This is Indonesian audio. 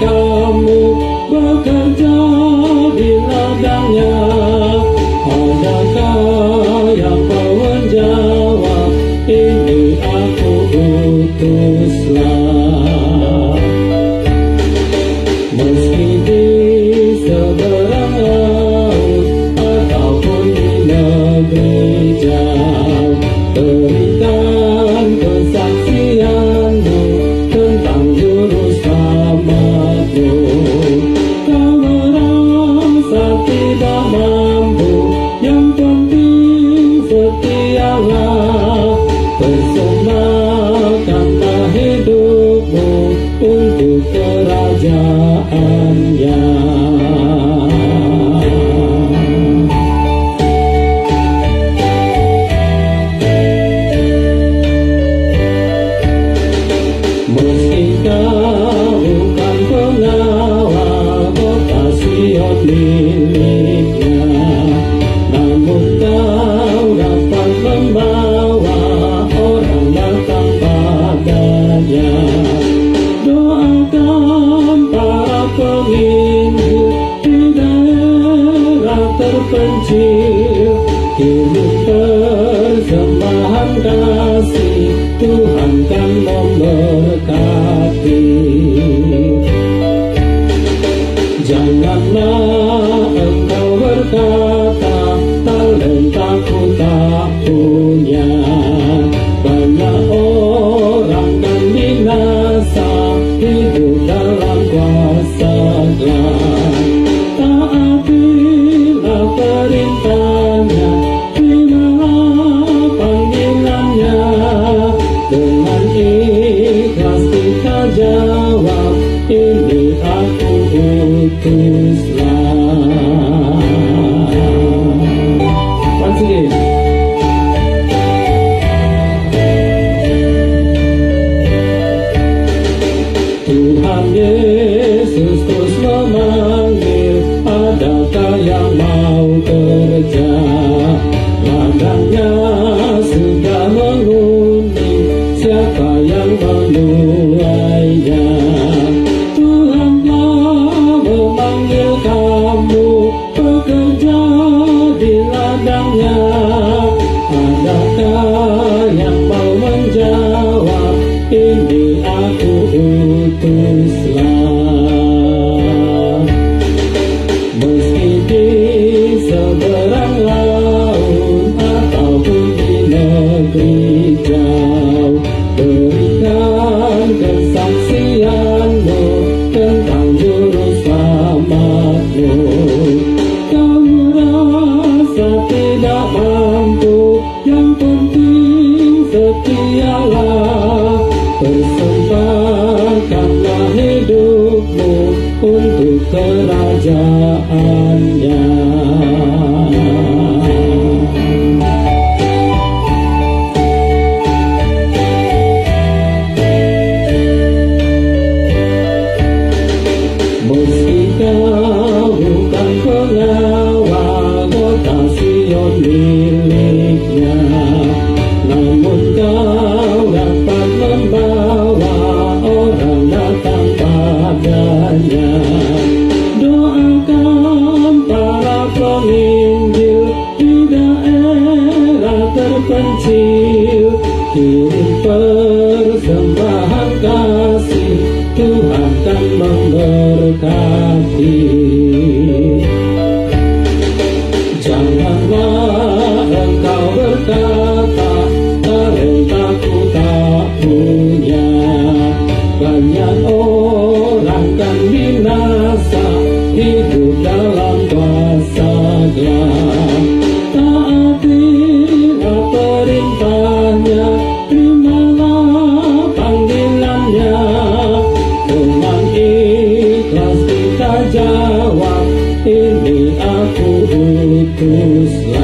kamu bekerja di ladangnya? Adakah yang mau menjawab, ini aku utuslah. Meski di seberang laut ataupun di negeri jauh, berikan kesaksianmu tentang juru selamatmu. Kau merasa tidak mampu, yang penting setialah. Persembahkanlah hidupmu untuk kerajaannya. Meski kau bukan pengawal kota Sion miliknya, namun kau dapat membawa orang datang padanya. Doakan para penginjil di daerah terpencil, kirim persembahan kasih, Tuhan kan memberkati. Janganlah engkau berkata, talentaku tak punya. Banyak orang kan binasa, hidup dalam kuasa gelap. Taatilah perintahnya, terimalah panggilannya. Dengan ikhlas kita jawab, ini aku utuslah. Once again. Tuhan Yesus terus memanggil, adakah yang mau kerja? Ladangnya sudah mengundi, siapa yang menuainya? Tuhan telah memanggil kamu bekerja di ladangnya. Adakah yang mau menjawab, ini aku utuslah. Meski di seberang laut ataupun di negeri jauh, berikan kesaksianmu tentang juru selamatmu. Kau merasa tidak mampu, yang penting setialah. Persembahkanlah hidupmu untuk kerajaannya. Meski kau bukan pengawal kota Sion miliknya, namun kau dapat membawa orang datang padanya. Doakan para penginjil di daerah terpencil, kirim persembahan kasih, Tuhan kan memberkati. Janganlah engkau berkata, talentaku tak punya. Banyak orang kan binasa, hidup dalam kuasa gelap. Taatilah perintahnya, terimalah panggilannya. Dengan ikhlas kita jawab, ini aku utuslah.